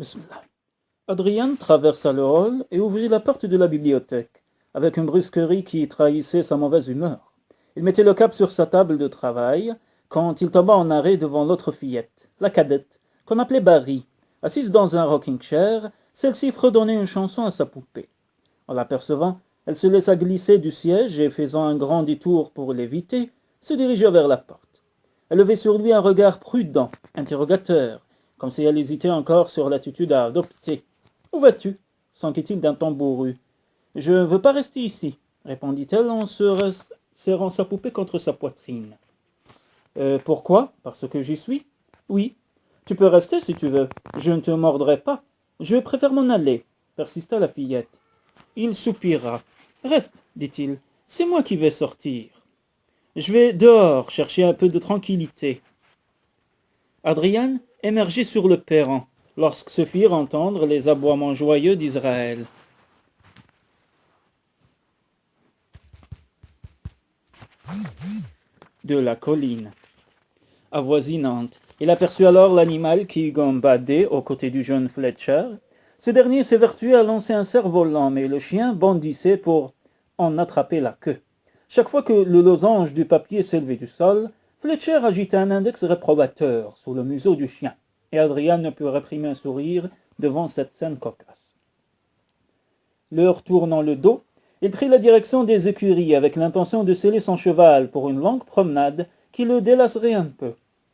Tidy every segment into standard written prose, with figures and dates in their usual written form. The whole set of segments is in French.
Bismillah. Adrien traversa le hall et ouvrit la porte de la bibliothèque, avec une brusquerie qui trahissait sa mauvaise humeur. Il mettait le cap sur sa table de travail, quand il tomba en arrêt devant l'autre fillette, la cadette, qu'on appelait Barry. Assise dans un rocking-chair, celle-ci fredonnait une chanson à sa poupée. En l'apercevant, elle se laissa glisser du siège et, faisant un grand détour pour l'éviter, se dirigea vers la porte. Elle levait sur lui un regard prudent, interrogateur, comme si elle hésitait encore sur l'attitude à adopter. « Où vas-tu » s'enquit-il d'un ton bourru. « Je ne veux pas rester ici » répondit-elle en se serrant sa poupée contre sa poitrine. « Pourquoi ? Parce que j'y suis ?»« Oui. Tu peux rester si tu veux. Je ne te mordrai pas. Je préfère m'en aller » persista la fillette. Il soupira. « Reste, dit-il. C'est moi qui vais sortir. Je vais dehors chercher un peu de tranquillité. » Adrien émergeait sur le perron lorsque se firent entendre les aboiements joyeux d'Israël. De la colline avoisinante, il aperçut alors l'animal qui gambadait aux côtés du jeune Fletcher. Ce dernier s'évertuait à lancer un cerf-volant, mais le chien bondissait pour en attraper la queue. Chaque fois que le losange du papier s'élevait du sol, Fletcher agita un index réprobateur sous le museau du chien, et Adrien ne put réprimer un sourire devant cette scène cocasse. Leur tournant le dos, il prit la direction des écuries avec l'intention de sceller son cheval pour une longue promenade qui le délasserait un peu.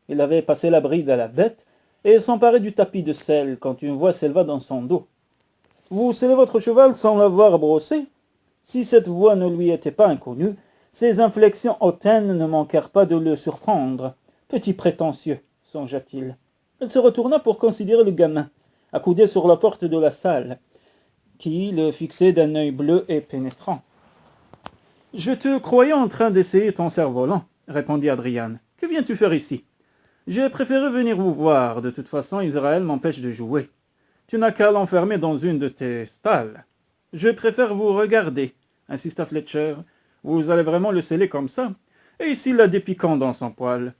Il avait passé la bride à la bête et s'emparait du tapis de sel quand une voix s'éleva dans son dos. « Vous scellez votre cheval sans l'avoir brossé ?» Si cette voix ne lui était pas inconnue, ses inflexions hautaines ne manquèrent pas de le surprendre. « Petit prétentieux » songea-t-il. Il se retourna pour considérer le gamin, accoudé sur la porte de la salle, qui le fixait d'un œil bleu et pénétrant. « Je te croyais en train d'essayer ton cerf-volant, » répondit Adrien. « Que viens-tu faire ici ?»« J'ai préféré venir vous voir, de toute façon Israël m'empêche de jouer. Tu n'as qu'à l'enfermer dans une de tes stalles. »« Je préfère vous regarder, » insista Fletcher. « Vous allez vraiment le sceller comme ça? Et s'il a des piquants dans son poil?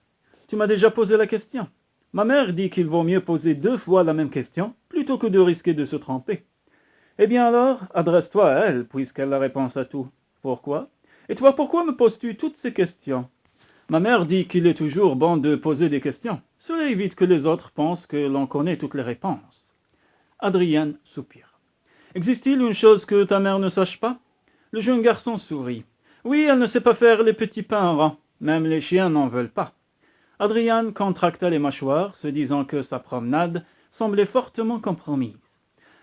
Tu m'as déjà posé la question. Ma mère dit qu'il vaut mieux poser 2 fois la même question, plutôt que de risquer de se tromper. Eh bien alors, adresse-toi à elle, puisqu'elle a la réponse à tout. Pourquoi? Et toi, pourquoi me poses-tu toutes ces questions? Ma mère dit qu'il est toujours bon de poser des questions. Cela évite que les autres pensent que l'on connaît toutes les réponses. » Adrien soupira. « Existe-t-il une chose que ta mère ne sache pas ?» Le jeune garçon sourit. « Oui, elle ne sait pas faire les petits pains en rang. Même les chiens n'en veulent pas. » Adrien contracta les mâchoires, se disant que sa promenade semblait fortement compromise.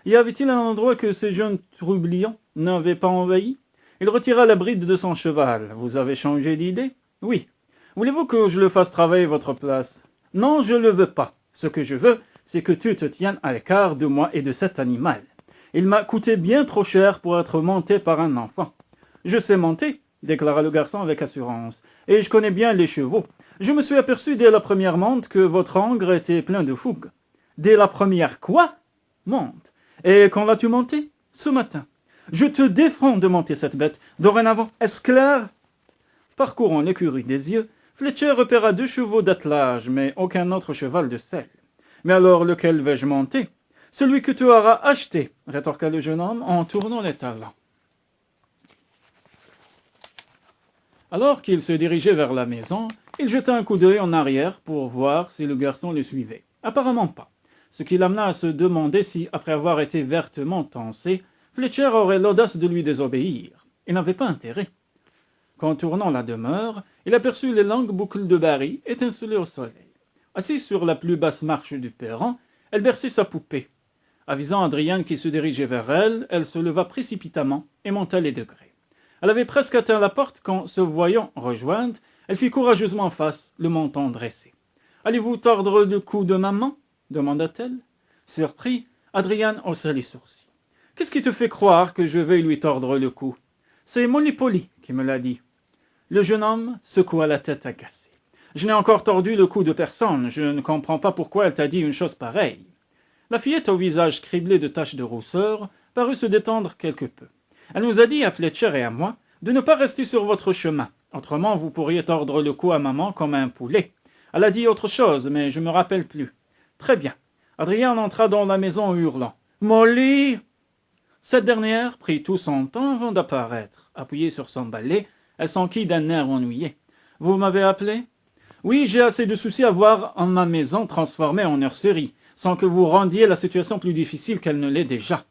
Y avait-il un endroit que ces jeunes troublions n'avaient pas envahi? Il retira la bride de son cheval. « Vous avez changé d'idée ?»« Oui. Voulez-vous que je le fasse travailler votre place ?»« Non, je ne le veux pas. Ce que je veux, c'est que tu te tiennes à l'écart de moi et de cet animal. Il m'a coûté bien trop cher pour être monté par un enfant. »« Je sais monter, » déclara le garçon avec assurance, « et je connais bien les chevaux. Je me suis aperçu dès la première monte que votre hongre était plein de fougue. »« Dès la première quoi ?»« Monte. Et quand l'as-tu monté ? » ?»« Ce matin. »« Je te défends de monter cette bête. Dorénavant, est-ce clair ?» Parcourant l'écurie des yeux, Fletcher repéra 2 chevaux d'attelage, mais aucun autre cheval de selle. « Mais alors, lequel vais-je monter ? » ?»« Celui que tu auras acheté, » rétorqua le jeune homme en tournant les talons. Alors qu'il se dirigeait vers la maison, il jeta un coup d'œil en arrière pour voir si le garçon le suivait. Apparemment pas, ce qui l'amena à se demander si, après avoir été vertement tensé, Fletcher aurait l'audace de lui désobéir. Il n'avait pas intérêt. Contournant la demeure, il aperçut les longues boucles de Barry étinceler au soleil. Assise sur la plus basse marche du perron, elle berçait sa poupée. Avisant Adrien qui se dirigeait vers elle, elle se leva précipitamment et monta les degrés. Elle avait presque atteint la porte quand, se voyant rejointe, elle fit courageusement face, le menton dressé. « Allez-vous tordre le cou de maman ?» demanda-t-elle. Surpris, Adrien haussa les sourcils. « Qu'est-ce qui te fait croire que je vais lui tordre le cou ? C'est Molly Polly qui me l'a dit. » Le jeune homme secoua la tête agacé. « Je n'ai encore tordu le cou de personne, je ne comprends pas pourquoi elle t'a dit une chose pareille. » La fillette au visage criblé de taches de rousseur parut se détendre quelque peu. « Elle nous a dit à Fletcher et à moi de ne pas rester sur votre chemin, autrement vous pourriez tordre le cou à maman comme un poulet. Elle a dit autre chose, mais je me rappelle plus. Très bien. Adrian entra dans la maison en hurlant « Molly !» Cette dernière prit tout son temps avant d'apparaître. Appuyée sur son balai, elle s'enquit d'un air ennuyé. « Vous m'avez appelé ?»« Oui, j'ai assez de soucis à voir en ma maison transformée en nurserie, sans que vous rendiez la situation plus difficile qu'elle ne l'est déjà.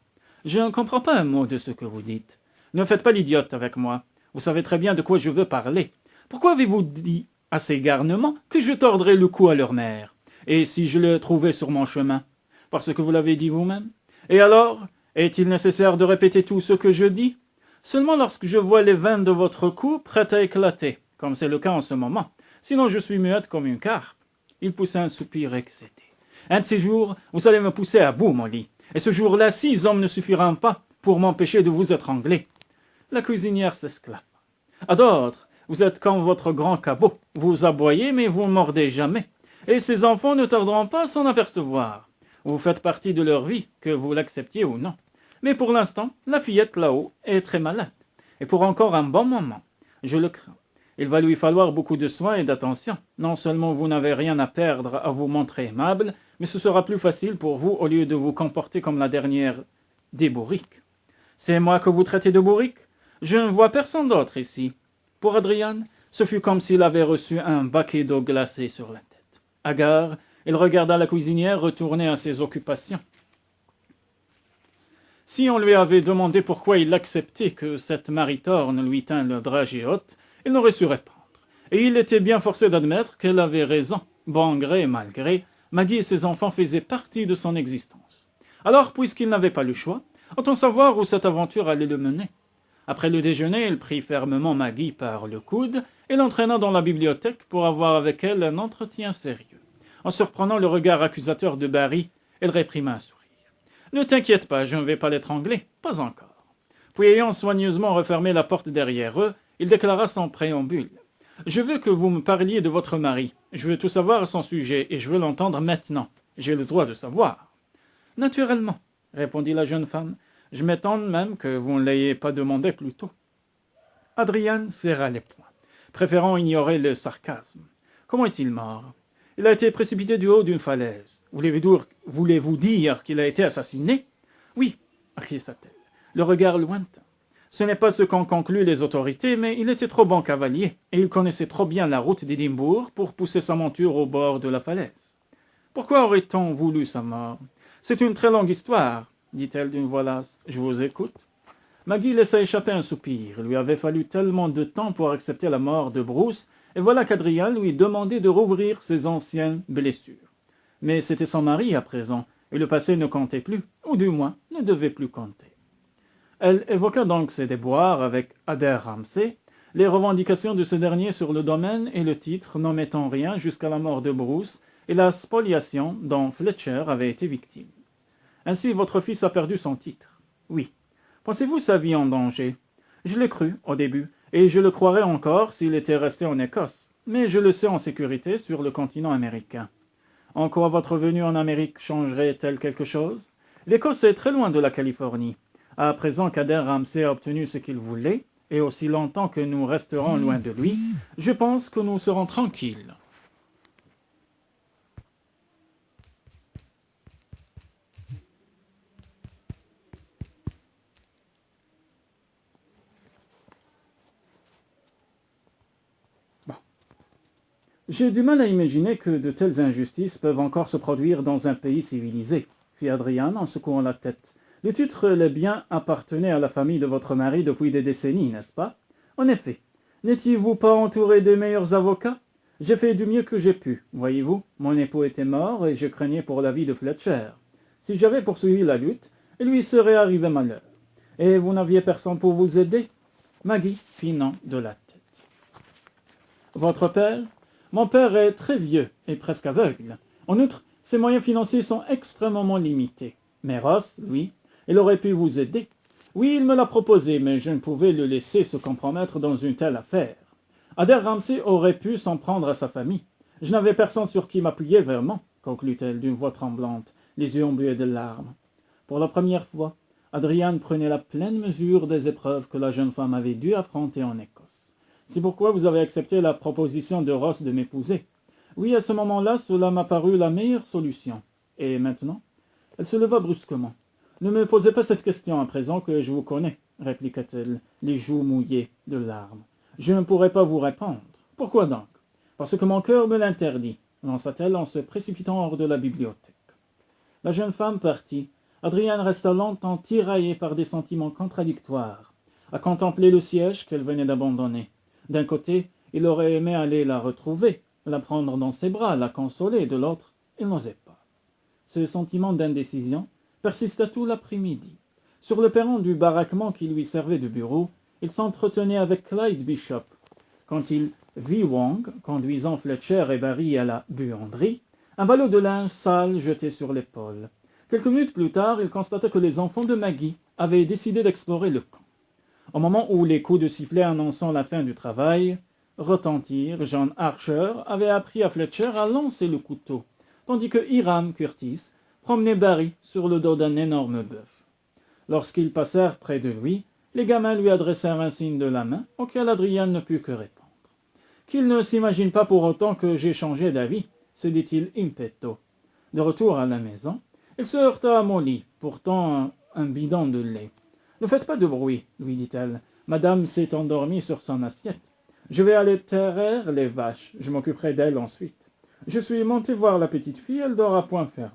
Je ne comprends pas un mot de ce que vous dites. Ne faites pas l'idiote avec moi. Vous savez très bien de quoi je veux parler. Pourquoi avez-vous dit à ces garnements que je tordrais le cou à leur mère? Et si je le trouvais sur mon chemin? Parce que vous l'avez dit vous-même. Et alors, est-il nécessaire de répéter tout ce que je dis? Seulement lorsque je vois les veines de votre cou prêtes à éclater, comme c'est le cas en ce moment. Sinon je suis muette comme une carpe. Il poussa un soupir excédé. Un de ces jours, vous allez me pousser à bout, Molly. Et ce jour-là, 6 hommes ne suffiront pas pour m'empêcher de vous étrangler. La cuisinière s'esclaffa. À d'autres, vous êtes comme votre grand cabot. Vous aboyez, mais vous ne mordez jamais. Et ces enfants ne tarderont pas à s'en apercevoir. Vous faites partie de leur vie, que vous l'acceptiez ou non. Mais pour l'instant, la fillette là-haut est très malade. Et pour encore un bon moment. Je le crains. Il va lui falloir beaucoup de soins et d'attention. Non seulement vous n'avez rien à perdre à vous montrer aimable, mais ce sera plus facile pour vous au lieu de vous comporter comme la dernière des bourriques. C'est moi que vous traitez de bourrique? Je ne vois personne d'autre ici. Pour Adrian, ce fut comme s'il avait reçu un baquet d'eau glacée sur la tête. Hagard, il regarda la cuisinière retourner à ses occupations. Si on lui avait demandé pourquoi il acceptait que cette Maritorne lui tînt le dragée haute, il n'aurait su répondre. Et il était bien forcé d'admettre qu'elle avait raison. Bon gré et mal gré, Maggie et ses enfants faisaient partie de son existence. Alors, puisqu'il n'avait pas le choix, autant savoir où cette aventure allait le mener. Après le déjeuner, il prit fermement Maggie par le coude et l'entraîna dans la bibliothèque pour avoir avec elle un entretien sérieux. En surprenant le regard accusateur de Barry, elle réprima un sourire. « Ne t'inquiète pas, je ne vais pas l'étrangler, pas encore. » Puis ayant soigneusement refermé la porte derrière eux, il déclara sans préambule. « Je veux que vous me parliez de votre mari. Je veux tout savoir à son sujet, et je veux l'entendre maintenant. J'ai le droit de savoir. »« Naturellement, » répondit la jeune femme. « Je m'étonne même que vous ne l'ayez pas demandé plus tôt. » Adrian serra les poings, préférant ignorer le sarcasme. « Comment est-il mort? » « Il a été précipité du haut d'une falaise. Voulez-vous dire qu'il a été assassiné? »« Oui, » acquiesça-t-elle, le regard lointain. Ce n'est pas ce qu'ont conclu les autorités, mais il était trop bon cavalier, et il connaissait trop bien la route d'Édimbourg pour pousser sa monture au bord de la falaise. Pourquoi aurait-on voulu sa mort? C'est une très longue histoire, dit-elle d'une voix lasse. Je vous écoute. Maggie laissa échapper un soupir. Il lui avait fallu tellement de temps pour accepter la mort de Bruce, et voilà qu'Adrian lui demandait de rouvrir ses anciennes blessures. Mais c'était son mari à présent, et le passé ne comptait plus, ou du moins ne devait plus compter. Elle évoqua donc ses déboires avec Adair Ramsay, les revendications de ce dernier sur le domaine et le titre n'omettant rien jusqu'à la mort de Bruce et la spoliation dont Fletcher avait été victime. Ainsi votre fils a perdu son titre. Oui. Pensez-vous sa vie en danger? Je l'ai cru au début, et je le croirais encore s'il était resté en Écosse, mais je le sais en sécurité sur le continent américain. En quoi votre venue en Amérique changerait-elle quelque chose? L'Écosse est très loin de la Californie. À présent qu'Adair Ramsay a obtenu ce qu'il voulait, et aussi longtemps que nous resterons loin de lui, je pense que nous serons tranquilles. J'ai du mal à imaginer que de telles injustices peuvent encore se produire dans un pays civilisé, fit Adrian en secouant la tête. Le titre et les biens appartenaient à la famille de votre mari depuis des décennies, n'est-ce pas? En effet. N'étiez-vous pas entouré des meilleurs avocats? J'ai fait du mieux que j'ai pu, voyez-vous. Mon époux était mort et je craignais pour la vie de Fletcher. Si j'avais poursuivi la lutte, il lui serait arrivé malheur. Et vous n'aviez personne pour vous aider? Maggie fit non de la tête. Votre père? Mon père est très vieux et presque aveugle. En outre, ses moyens financiers sont extrêmement limités. Mais Ross, lui, il aurait pu vous aider. Oui, il me l'a proposé, mais je ne pouvais le laisser se compromettre dans une telle affaire. Adair Ramsay aurait pu s'en prendre à sa famille. Je n'avais personne sur qui m'appuyer vraiment, conclut-elle d'une voix tremblante, les yeux embués de larmes. Pour la première fois, Adrian prenait la pleine mesure des épreuves que la jeune femme avait dû affronter en Écosse. C'est pourquoi vous avez accepté la proposition de Ross de m'épouser. Oui, à ce moment-là, cela m'a paru la meilleure solution. Et maintenant ?» Elle se leva brusquement. « Ne me posez pas cette question à présent que je vous connais, » répliqua-t-elle, les joues mouillées de larmes. « Je ne pourrai pas vous répondre. Pourquoi donc ? Parce que mon cœur me l'interdit, » lança-t-elle en se précipitant hors de la bibliothèque. La jeune femme partit. Adrian resta longtemps tiraillé par des sentiments contradictoires, à contempler le siège qu'elle venait d'abandonner. D'un côté, il aurait aimé aller la retrouver, la prendre dans ses bras, la consoler. De l'autre, il n'osait pas. Ce sentiment d'indécision persista tout l'après-midi. Sur le perron du baraquement qui lui servait de bureau, il s'entretenait avec Clyde Bishop. Quand il vit Wang conduisant Fletcher et Barry à la buanderie, un ballot de linge sale jeté sur l'épaule. Quelques minutes plus tard, il constata que les enfants de Maggie avaient décidé d'explorer le camp. Au moment où les coups de sifflet annonçant la fin du travail retentirent, John Archer avait appris à Fletcher à lancer le couteau, tandis que Hiram Curtis promenait Barry sur le dos d'un énorme bœuf. Lorsqu'ils passèrent près de lui, les gamins lui adressèrent un signe de la main, auquel Adrian ne put que répondre. « Qu'il ne s'imagine pas pour autant que j'ai changé d'avis, » se dit-il in petto. De retour à la maison, il se heurta à Molly, portant un bidon de lait. « Ne faites pas de bruit, » lui dit-elle. « Madame s'est endormie sur son assiette. Je vais aller terrer les vaches, je m'occuperai d'elle ensuite. Je suis monté voir la petite fille, elle dort à point fermé. »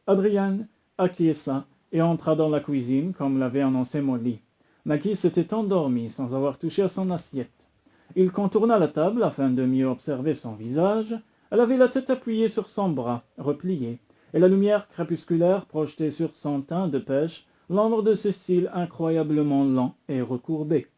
Adrian acquiesça et entra dans la cuisine comme l'avait annoncé Molly. Maggie s'était endormie sans avoir touché à son assiette. Il contourna la table afin de mieux observer son visage. Elle avait la tête appuyée sur son bras, replié, et la lumière crépusculaire projetée sur son teint de pêche l'ombre de ses cils incroyablement lents et recourbés.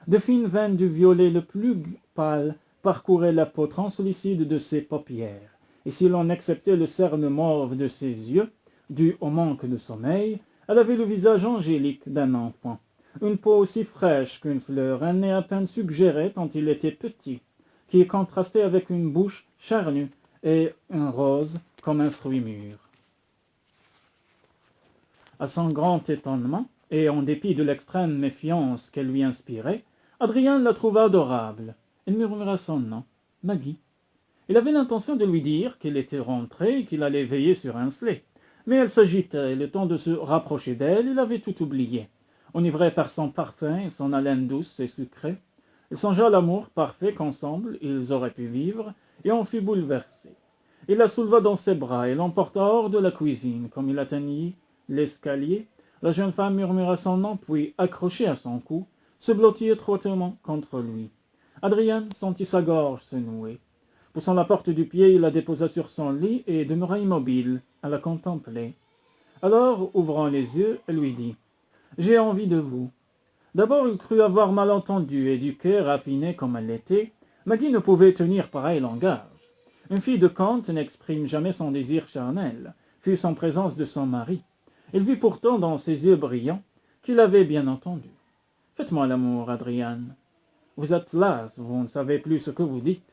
De fines veines du violet le plus pâle parcouraient la peau translucide de ses paupières, et si l'on acceptait le cerne mauve de ses yeux, dû au manque de sommeil, elle avait le visage angélique d'un enfant. Une peau aussi fraîche qu'une fleur, un nez à peine suggéré tant il était petit, qui contrastait avec une bouche charnue et un rose comme un fruit mûr. À son grand étonnement, et en dépit de l'extrême méfiance qu'elle lui inspirait, Adrien la trouva adorable. Il murmura son nom, Maggie. Il avait l'intention de lui dire qu'il était rentré et qu'il allait veiller sur Ainsley. Mais elle s'agitait, et le temps de se rapprocher d'elle, il avait tout oublié. Enivré par son parfum et son haleine douce et sucrée, il songea à l'amour parfait qu'ensemble ils auraient pu vivre, et en fut bouleversé. Il la souleva dans ses bras et l'emporta hors de la cuisine. Comme il atteignit l'escalier, la jeune femme murmura son nom, puis, accrochée à son cou, se blottit étroitement contre lui. Adrien sentit sa gorge se nouer. Poussant la porte du pied, il la déposa sur son lit et demeura immobile, à la contempler. Alors, ouvrant les yeux, elle lui dit « J'ai envie de vous. » D'abord, il crut avoir mal entendu, et du cœur raffiné comme elle l'était, Maggie ne pouvait tenir pareil langage. Une fille de conte n'exprime jamais son désir charnel, fût-ce en présence de son mari. Il vit pourtant dans ses yeux brillants qu'il avait bien entendu. « Faites-moi l'amour, Adrian. Vous êtes las, vous ne savez plus ce que vous dites.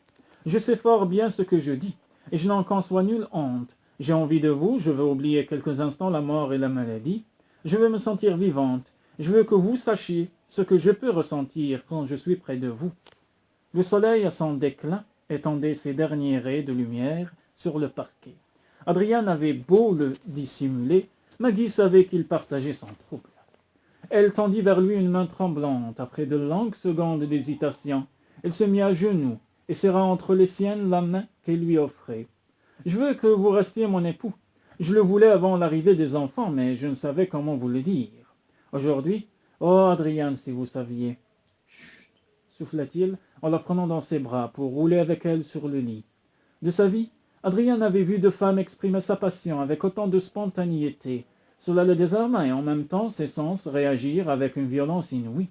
Je sais fort bien ce que je dis, et je n'en conçois nulle honte. J'ai envie de vous, je veux oublier quelques instants la mort et la maladie. Je veux me sentir vivante. Je veux que vous sachiez ce que je peux ressentir quand je suis près de vous. » Le soleil, à son déclin, étendait ses derniers raies de lumière sur le parquet. Adrien avait beau le dissimuler, Maggie savait qu'il partageait son trouble. Elle tendit vers lui une main tremblante. Après de longues secondes d'hésitation, elle se mit à genoux et serra entre les siennes la main qu'elle lui offrait. « Je veux que vous restiez mon époux. Je le voulais avant l'arrivée des enfants, mais je ne savais comment vous le dire. Aujourd'hui, oh Adrien, si vous saviez. » Chut, souffla-t-il en la prenant dans ses bras pour rouler avec elle sur le lit. De sa vie, Adrien avait vu deux femmes exprimer sa passion avec autant de spontanéité. Cela le désarma et en même temps ses sens réagirent avec une violence inouïe.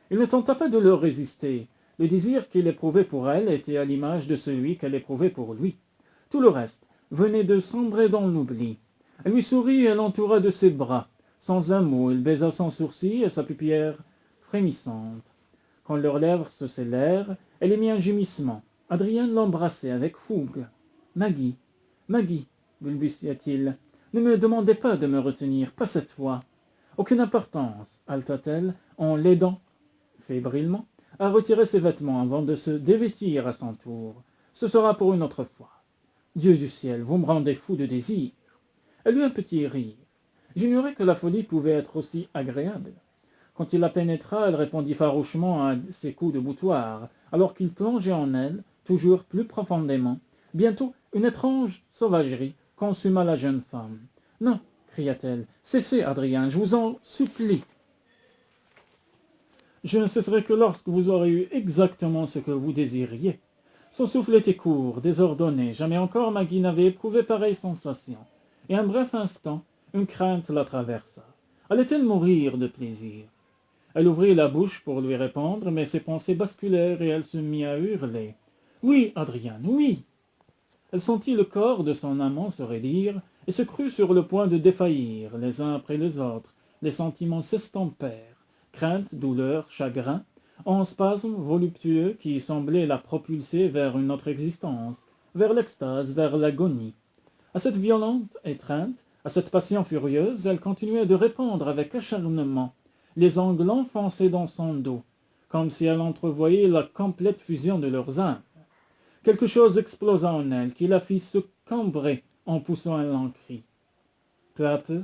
Il ne tenta pas de leur résister. Le désir qu'il éprouvait pour elle était à l'image de celui qu'elle éprouvait pour lui. Tout le reste venait de sombrer dans l'oubli. Elle lui sourit et l'entoura de ses bras. Sans un mot, il baisa son sourcil et sa paupière frémissante. Quand leurs lèvres se scellèrent, elle émit un gémissement. Adrien l'embrassait avec fougue. « Maggie, Maggie, balbutia-t-il, ne me demandez pas de me retenir, pas cette fois. »« Aucune importance, » halta-t-elle en l'aidant fébrilement à retirer ses vêtements avant de se dévêtir à son tour. « Ce sera pour une autre fois. » Dieu du ciel, vous me rendez fou de désir. Elle eut un petit rire. J'ignorais que la folie pouvait être aussi agréable. Quand il la pénétra, elle répondit farouchement à ses coups de boutoir, alors qu'il plongeait en elle, toujours plus profondément. Bientôt, une étrange sauvagerie consuma la jeune femme. « Non, cria-t-elle, cessez, Adrien, je vous en supplie. Je ne cesserai que lorsque vous aurez eu exactement ce que vous désiriez. » Son souffle était court, désordonné. Jamais encore Maggie n'avait éprouvé pareille sensation. Et un bref instant, une crainte la traversa. Allait-elle mourir de plaisir? Elle ouvrit la bouche pour lui répondre, mais ses pensées basculèrent et elle se mit à hurler. « Oui, Adrien, oui !» Elle sentit le corps de son amant se raidir et se crut sur le point de défaillir. Les uns après les autres, les sentiments s'estompèrent. Crainte, douleur, chagrin, en spasmes voluptueux qui semblaient la propulser vers une autre existence, vers l'extase, vers l'agonie. À cette violente étreinte, à cette passion furieuse, elle continuait de répondre avec acharnement, les ongles enfoncés dans son dos, comme si elle entrevoyait la complète fusion de leurs âmes. Quelque chose explosa en elle, qui la fit se cambrer en poussant un lent cri. Peu à peu,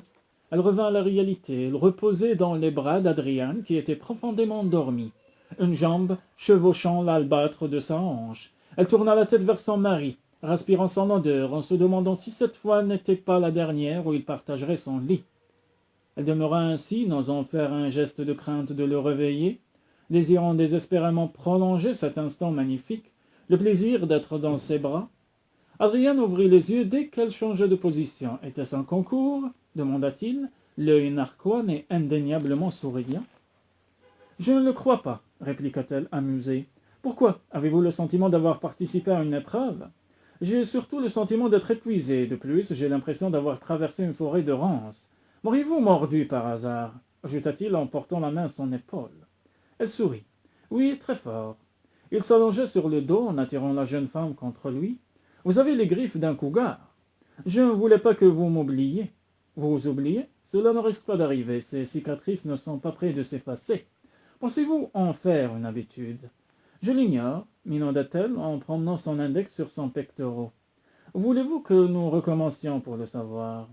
elle revint à la réalité. Elle reposait dans les bras d'Adrian, qui était profondément endormi, une jambe chevauchant l'albâtre de sa hanche. Elle tourna la tête vers son mari, respirant son odeur, en se demandant si cette fois n'était pas la dernière où il partagerait son lit. Elle demeura ainsi, n'osant faire un geste de crainte de le réveiller, désirant désespérément prolonger cet instant magnifique, le plaisir d'être dans ses bras. Adrien ouvrit les yeux dès qu'elle changeait de position. « Était-ce un concours ?» demanda-t-il, l'œil narquois mais indéniablement souriant. « Je ne le crois pas, » répliqua-t-elle amusée. « Pourquoi? Avez-vous le sentiment d'avoir participé à une épreuve? J'ai surtout le sentiment d'être épuisé. De plus, j'ai l'impression d'avoir traversé une forêt de ronces. M'auriez-vous mordu par hasard ?» ajouta-t-il en portant la main à son épaule. Elle sourit. « Oui, très fort. » Il s'allongeait sur le dos en attirant la jeune femme contre lui. « Vous avez les griffes d'un cougar. Je ne voulais pas que vous m'oubliiez. » Vous oubliez? Cela ne risque pas d'arriver. Ces cicatrices ne sont pas près de s'effacer. Pensez-vous en faire une habitude? Je l'ignore, minauda-t-elle en promenant son index sur son pectoral. Voulez-vous que nous recommencions pour le savoir?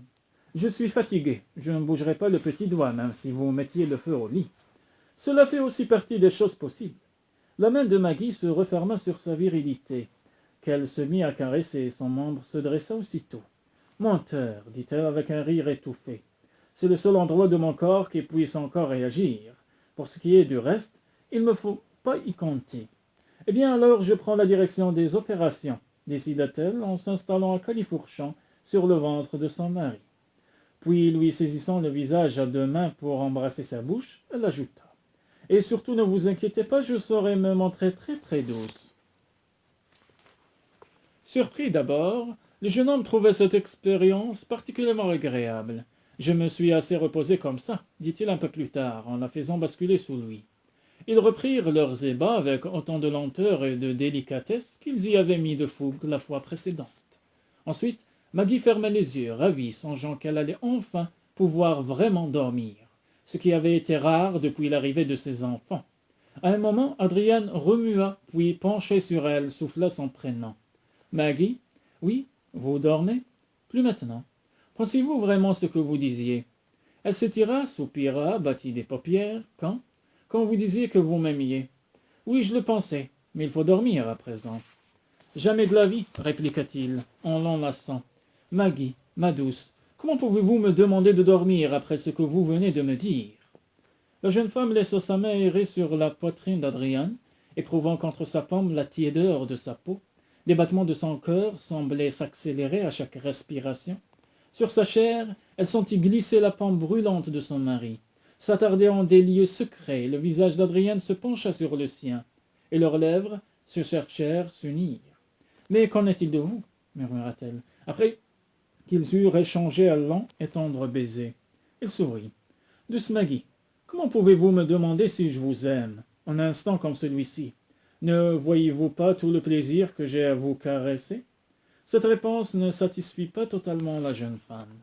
Je suis fatigué. Je ne bougerai pas le petit doigt, même si vous mettiez le feu au lit. Cela fait aussi partie des choses possibles. La main de Maggie se referma sur sa virilité, qu'elle se mit à caresser, et son membre se dressa aussitôt. « Menteur, dit-elle avec un rire étouffé. C'est le seul endroit de mon corps qui puisse encore réagir. Pour ce qui est du reste, il ne me faut pas y compter. Eh bien alors je prends la direction des opérations, décida-t-elle en s'installant à califourchon sur le ventre de son mari. Puis, lui saisissant le visage à deux mains pour embrasser sa bouche, elle ajouta. Et surtout ne vous inquiétez pas, je saurai me montrer très très douce. Surpris d'abord, le jeune homme trouvait cette expérience particulièrement agréable. Je me suis assez reposé comme ça, dit-il un peu plus tard, en la faisant basculer sous lui. Ils reprirent leurs ébats avec autant de lenteur et de délicatesse qu'ils y avaient mis de fougue la fois précédente. Ensuite, Maggie ferma les yeux, ravie, songeant qu'elle allait enfin pouvoir vraiment dormir, ce qui avait été rare depuis l'arrivée de ses enfants. À un moment, Adrian remua, puis penché sur elle, souffla son prénom. « Maggie? Oui, vous dormez? Plus maintenant. Pensez-vous vraiment ce que vous disiez? » Elle s'étira, soupira, battit des paupières. « Quand vous disiez que vous m'aimiez. »« Oui, je le pensais, mais il faut dormir à présent. »« Jamais de la vie, répliqua-t-il, en l'enlaçant. »« Maggie, ma douce, comment pouvez-vous me demander de dormir après ce que vous venez de me dire ?» La jeune femme laissa sa main errer sur la poitrine d'Adrien, éprouvant contre sa paume la tiédeur de sa peau. Les battements de son cœur semblaient s'accélérer à chaque respiration. Sur sa chair, elle sentit glisser la paume brûlante de son mari. S'attarder en des lieux secrets, le visage d'Adrien se pencha sur le sien, et leurs lèvres se cherchèrent, s'unirent. « Mais qu'en est-il de vous » murmura-t-elle, après qu'ils eurent échangé un long et tendre baiser. Il sourit. « Douce Maggie, comment pouvez-vous me demander si je vous aime, en un instant comme celui-ci? Ne voyez-vous pas tout le plaisir que j'ai à vous caresser ?» Cette réponse ne satisfit pas totalement la jeune femme.